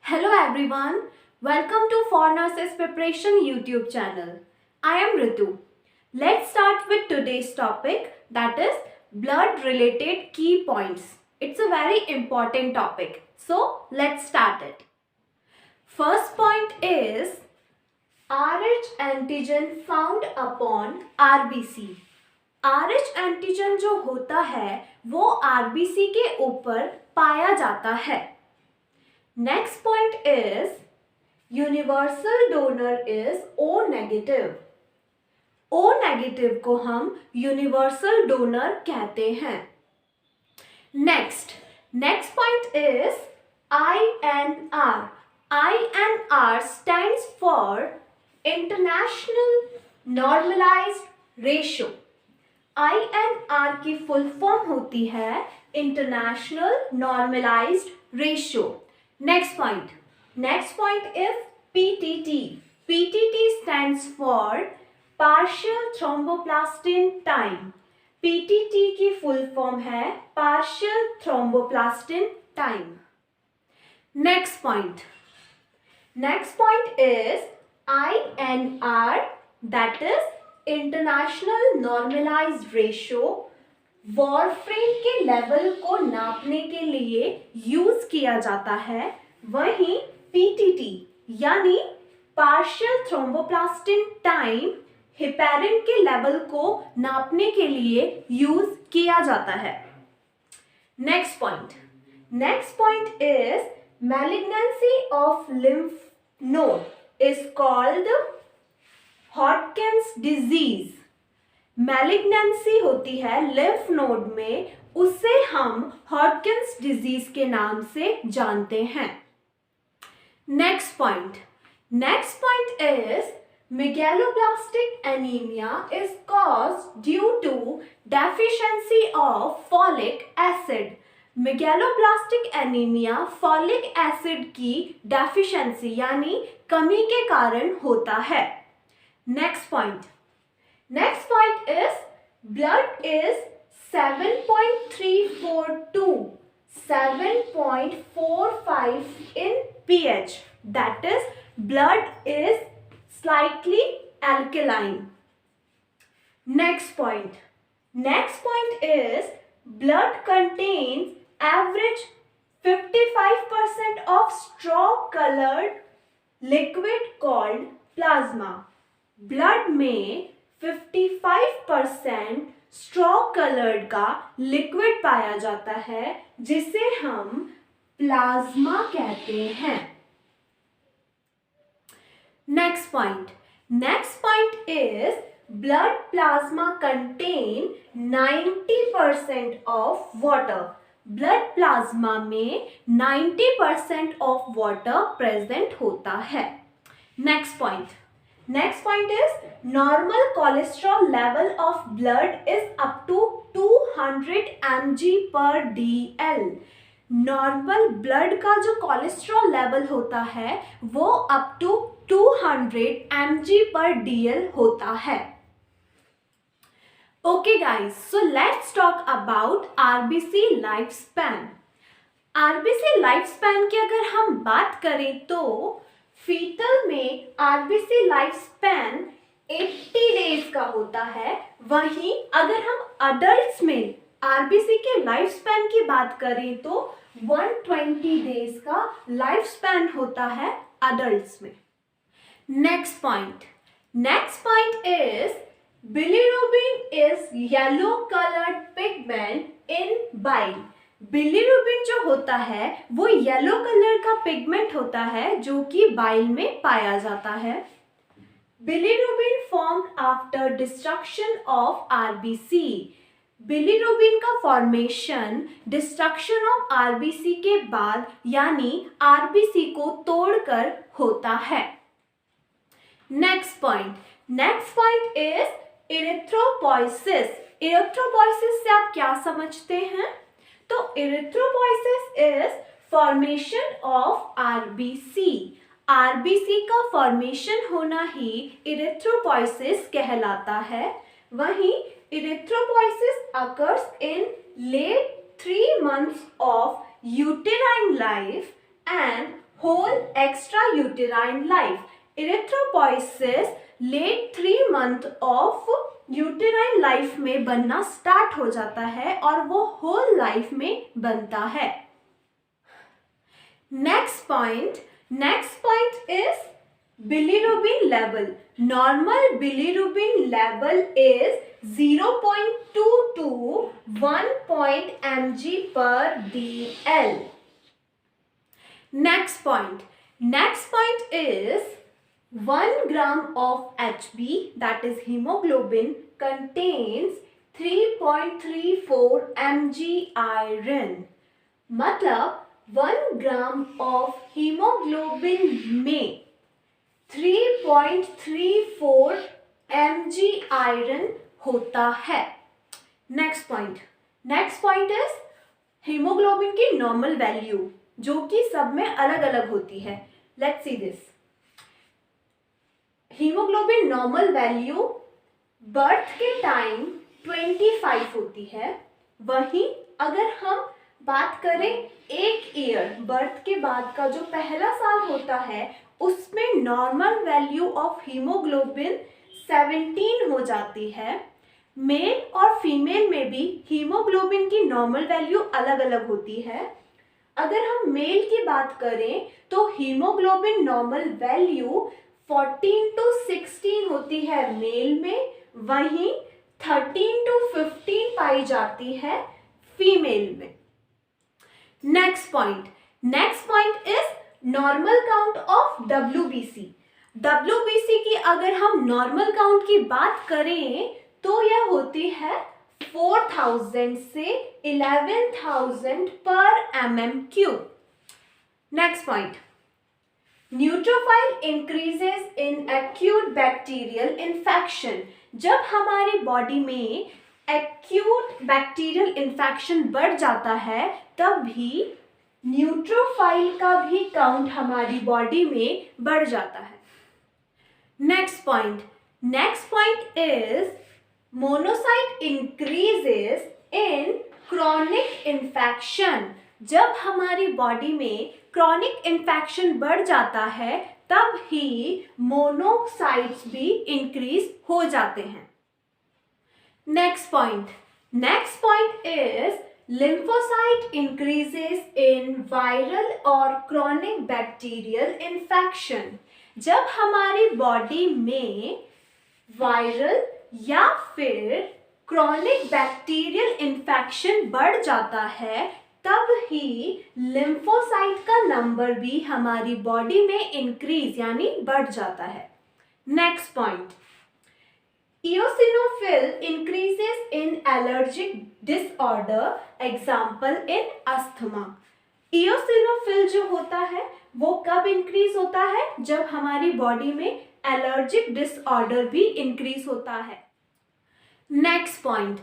Hello everyone, welcome to For Nurses Preparation YouTube channel. I am Ritu. Let's start with today's topic, that is blood related key points. It's a very important topic. So let's start it. First point is RH antigen found upon RBC. RH antigen जो होता है वो RBC के ऊपर पाया जाता है. Next point is universal donor is O negative. O negative को हम universal donor कहते हैं. Next point is INR. INR stands for International Normalized Ratio. INR की full form होती है International Normalized Ratio. Next point is PTT. PTT stands for Partial Thromboplastin Time. PTT की full form है Partial Thromboplastin Time. Next point is INR, that is International Normalized Ratio. वॉरफ्रेन के level को नापने के लिए use किया जाता है. वहीं पीटीटी यानी पार्शियल थ्रोम्बोप्लास्टिन टाइम हेपेरिन के लेवल को नापने के लिए यूज किया जाता है. Next point is malignancy of lymph node is called Hodgkin's disease. Malignancy होती है लिम्फ नोड में, उसे हम हॉटकिंस डिजीज के नाम से जानते हैं. Next point is megaloblastic anaemia is caused due to deficiency of folic acid. Megaloblastic anaemia folic acid की डेफिशिएंसी यानी कमी के कारण होता है. Next point is blood is 7.342 in pH. That is, blood is slightly alkaline. Next point is blood contains average 55% of straw colored liquid called plasma. Blood में 55% straw coloured का liquid पाया जाता है जिसे हम प्लाज्मा कहते हैं. Next point is blood plasma contain 90% of water. Blood plasma में 90% ऑफ वाटर प्रेजेंट होता है. Next point is normal cholesterol level of blood is up to 200 mg per dl. Normal blood का जो कोलेस्ट्रॉल लेवल होता है वो up to 200 mg per dl होता है. Okay guys, so let's talk about RBC lifespan. RBC lifespan की अगर हम बात करें तो फीटल में आरबीसी लाइफ स्पैन 80 डेज का होता है. वहीं अगर हम अडल्ट्स में आरबीसी के लाइफ स्पैन की बात करें तो 120 डेज का लाइफ स्पैन होता है अडल्ट्स में. Next point is bilirubin is yellow coloured pigment in bile. Bilirubin जो होता है वो येलो कलर का पिगमेंट होता है जो कि बाइल में पाया जाता है. Bilirubin formed after destruction of RBC. Bilirubin का फॉर्मेशन डिस्ट्रक्शन ऑफ आरबीसी के बाद यानी आरबीसी को तोड़कर होता है. Next point is erythropoiesis. Erythropoiesis से आप क्या समझते हैं? तो erythropoiesis is formation of RBC. RBC का फॉर्मेशन होना ही इरिथ्रोपोइसिस कहलाता है. वहीं erythropoiesis occurs in late 3 months of uterine life and whole extrauterine life. Erythropoiesis late 3 month of uterine life में बनना स्टार्ट हो जाता है और वो होल लाइफ में बनता है. Next point is bilirubin level. Normal bilirubin level is 0.2 to 1 mg per dl. Next point is 1 gram of Hb, that is hemoglobin, contains 3.34 mg iron. मतलब 1 ग्राम ऑफ हीमोग्लोबिन में 3.34 mg आयरन होता है. Next point is haemoglobin की normal value, जो कि सब में अलग अलग होती है. Let's see this. Haemoglobin normal value birth के टाइम 25 होती है. वहीं अगर हम बात करें एक ईयर बर्थ के बाद का जो पहला साल होता है, उसमें नॉर्मल वैल्यू ऑफ हीमोग्लोबिन 17 हो जाती है. मेल और फीमेल में भी हीमोग्लोबिन की नॉर्मल वैल्यू अलग अलग होती है. अगर हम मेल की बात करें तो हीमोग्लोबिन नॉर्मल वैल्यू 14 to 16 होती है मेल में, वहीं 13 to 15 पाई जाती है फीमेल में. Next point is normal count of WBC. WBC की अगर हम नॉर्मल काउंट की बात करें तो यह होती है 4000 से 11000 पर mm³. Next point, neutrophil increases in acute bacterial infection. जब हमारी बॉडी में एक्यूट बैक्टीरियल इन्फेक्शन बढ़ जाता है, तब भी न्यूट्रोफाइल का भी काउंट हमारी बॉडी में बढ़ जाता है. Next point is monocyte increases in chronic infection. जब हमारी बॉडी में क्रॉनिक इन्फेक्शन बढ़ जाता है, तब ही मोनोसाइट्स भी इंक्रीज हो जाते हैं. Next point is lymphocyte increases in viral और chronic bacterial infection. जब हमारी बॉडी में वायरल या फिर chronic bacterial infection बढ़ जाता है, तब ही lymphocyte का नंबर भी हमारी बॉडी में इंक्रीज यानी बढ़ जाता है. Next point, eosinophil increases in allergic disorder, example in asthma. eosinophil जो होता है वो कब इंक्रीज होता है? जब हमारी बॉडी में एलर्जिक डिसऑर्डर भी इंक्रीज होता है. Next point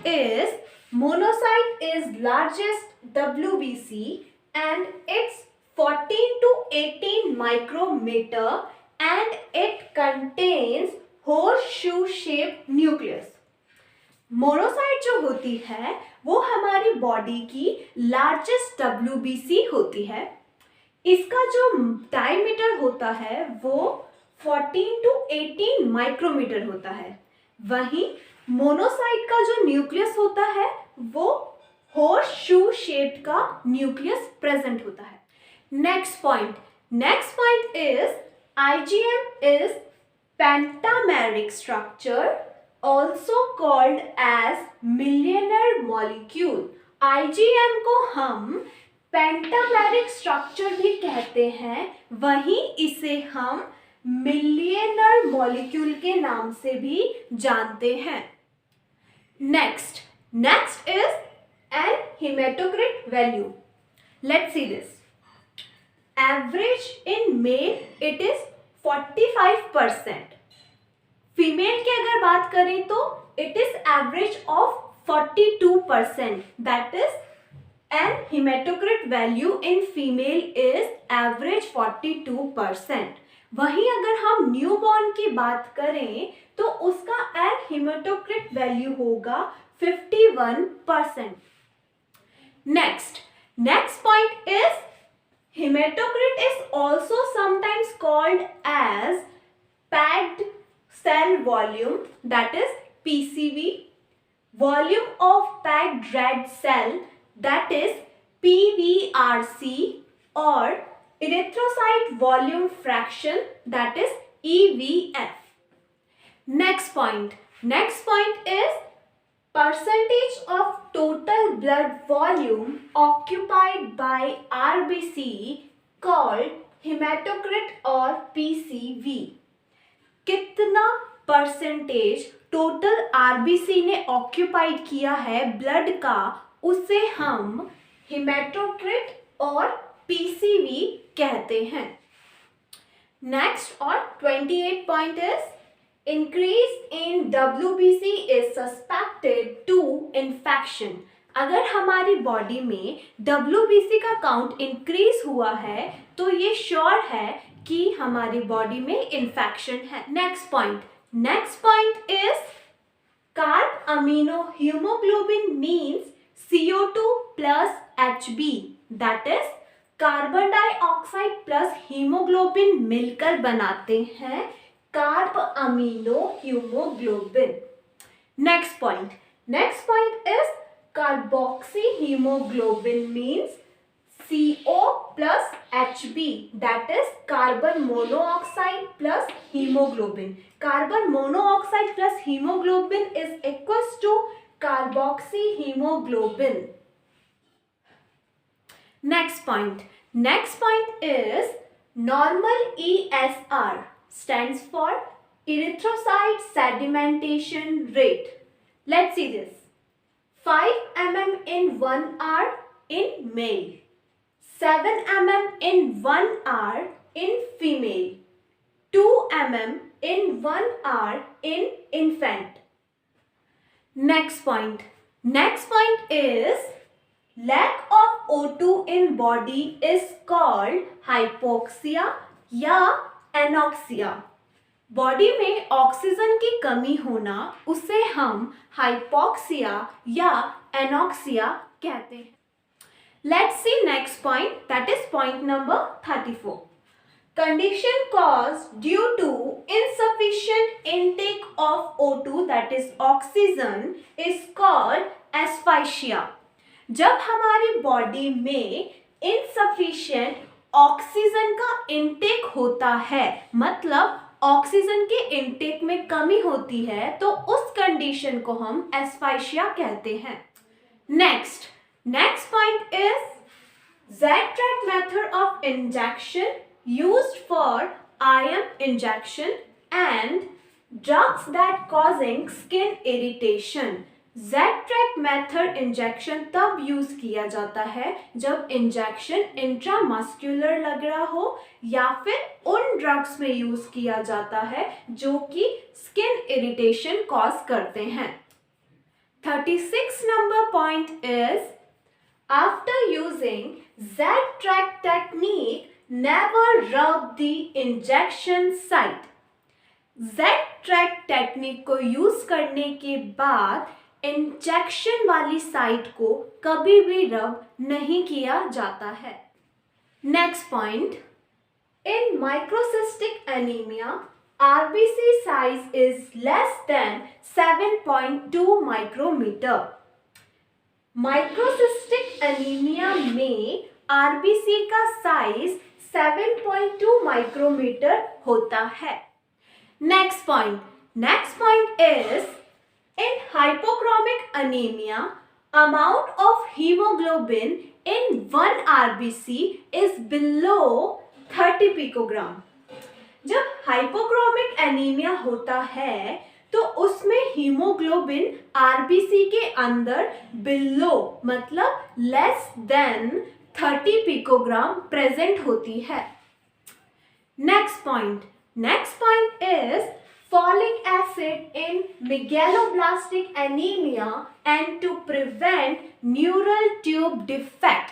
is monocyte is largest WBC and it's 14 to 18 micrometer and it contains horseshoe shaped nucleus. Monocyte जो होती है वो हमारी बॉडी की लार्जेस्ट WBC होती है. इसका जो डायमीटर होता है वो 14 to 18 माइक्रोमीटर होता है. वहीं मोनोसाइट का जो न्यूक्लियस होता है वो होर्सशू शेप्ड का न्यूक्लियस प्रेजेंट होता है. Next point is IgM is pentameric structure, also called as millionaire molecule. IgM को हम पेंटामेरिक स्ट्रक्चर भी कहते हैं, वहीं इसे हम मिलियनर मॉलिक्यूल के नाम से भी जानते हैं. Next is an haematocrit value. Let's see this. Average in male it is 45%. Female की अगर बात करें तो it is average of 42%. That is an haematocrit value in female is average 42%. वहीं अगर हम न्यूबॉर्न की बात करें तो उसका एन हेमेटोक्रिट वैल्यू होगा 51%. Next point is Hematocrit is also sometimes called as packed cell volume, that is PCV, volume of packed red cell, that is PVRC, or erythrocyte volume fraction, that is EVF. Next point is percentage of total blood volume occupied by RBC called hematocrit or PCV. कितना percentage total RBC ने occupied किया है blood का, उसे हम haematocrit और PCV कहते हैं. नेक्स्ट और 28 point is increase in WBC is suspected to infection. अगर हमारी बॉडी में WBC का काउंट इंक्रीज हुआ है तो ये श्योर है कि हमारी बॉडी में इन्फेक्शन है. Next point is carb amino haemoglobin means CO2 plus HB, that is carbon dioxide plus haemoglobin मिलकर बनाते हैं carb amino haemoglobin. Next point is carboxy haemoglobin means CO plus HB, that is carbon monoxide plus hemoglobin. Carbon monoxide plus hemoglobin is equals to carboxyhemoglobin. Next point is normal ESR stands for erythrocyte sedimentation rate. Let's see this. 5 mm in 1 hour in male, 7 mm in 1 hour in female, 2 mm in 1 hour in infant. Next point is lack of O2 in body is called hypoxia या anoxia. Body में oxygen की कमी होना उसे हम hypoxia या anoxia कहते हैं. Let's see next point, that is point number 34. Condition caused due to insufficient intake of O2, that is oxygen, is called asphyxia. जब हमारी बॉडी में insufficient ऑक्सीजन का इंटेक होता है, मतलब ऑक्सीजन के इंटेक में कमी होती है, तो उस कंडीशन को हम एस्फाइशिया कहते हैं. Next point is Z-track method of injection used for IM injection and drugs that causing skin irritation. Z-track method injection तब यूज किया जाता है जब इंजेक्शन इंट्रामस्कुलर लग रहा हो या फिर उन ड्रग्स में यूज किया जाता है जो कि स्किन इरिटेशन कॉज करते हैं. 36 number point is after using Z-track technique, never rub the injection site. Z-track technique को यूज करने के बाद इंजेक्शन वाली साइट को कभी भी रब नहीं किया जाता है. Next point, in microcystic anaemia RBC size is less than 7.2 micrometre. Microcystic anaemia में RBC का साइज 7.2 माइक्रोमीटर होता है. Next point is in hypochromic anemia, amount of hemoglobin in 1 RBC is below 30 picogram. जब हाइपोक्रोमिक एनीमिया होता है तो उसमें haemoglobin RBC के अंदर बिलो मतलब लेस देन 30 पिकोग्राम प्रेजेंट होती है. Next point is folic acid in megaloblastic anemia and to prevent neural tube defect.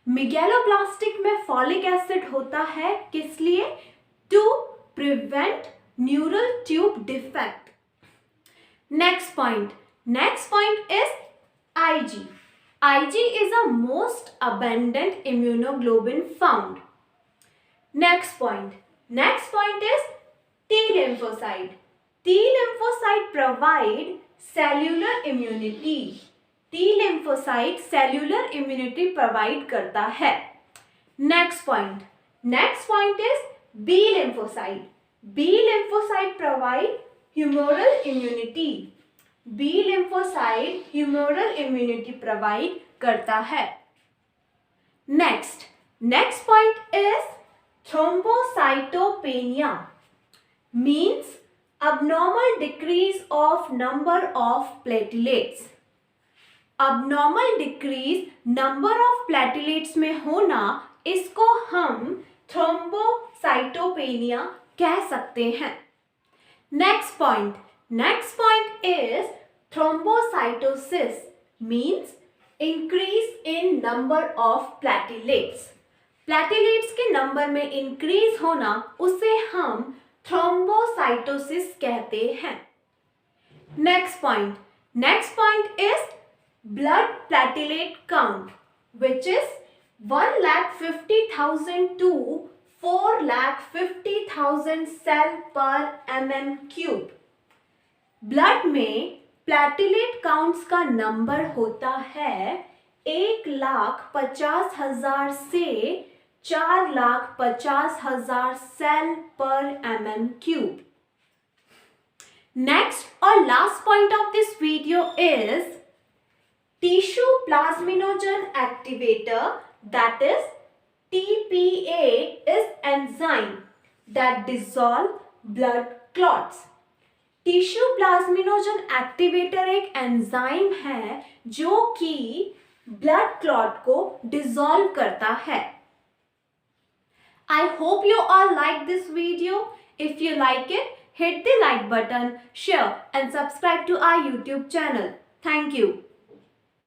megaloblastic में folic acid होता है किस लिए? To prevent neural tube defect. Next point is IG. Ig is a most abundant immunoglobulin found. Next point is T lymphocyte. T lymphocyte provide cellular immunity. T lymphocyte cellular immunity provide करता है. Next point is B lymphocyte. B lymphocyte provide humoral immunity. B lymphocyte humoral immunity provide करता है. Next point is thrombocytopenia. Means abnormal decrease of number of platelets. Abnormal decrease number of platelets में होना, इसको हम thrombocytopenia कह सकते हैं. Next point is thrombocytosis. Means increase in number of platelets. Platelets के नंबर में इंक्रीज होना, उसे हम थ्रोम्बोसाइटोसिस कहते हैं. Next point is blood platelet count, which is 1,50,000 to 4,50,000 cell per mm cube. Blood में प्लेटलेट काउंट्स का नंबर होता है 1,50,000 से 4,50,000 सेल पर mm cube. Next or last point of this video is tissue plasminogen activator, that is TPA, is enzyme that dissolve blood clots. Tissue plasminogen activator एक enzyme है जो कि ब्लड क्लॉट को डिसॉल्व करता है. I hope you all like this video. If you like it, hit the like button, share and subscribe to our YouTube channel. Thank you.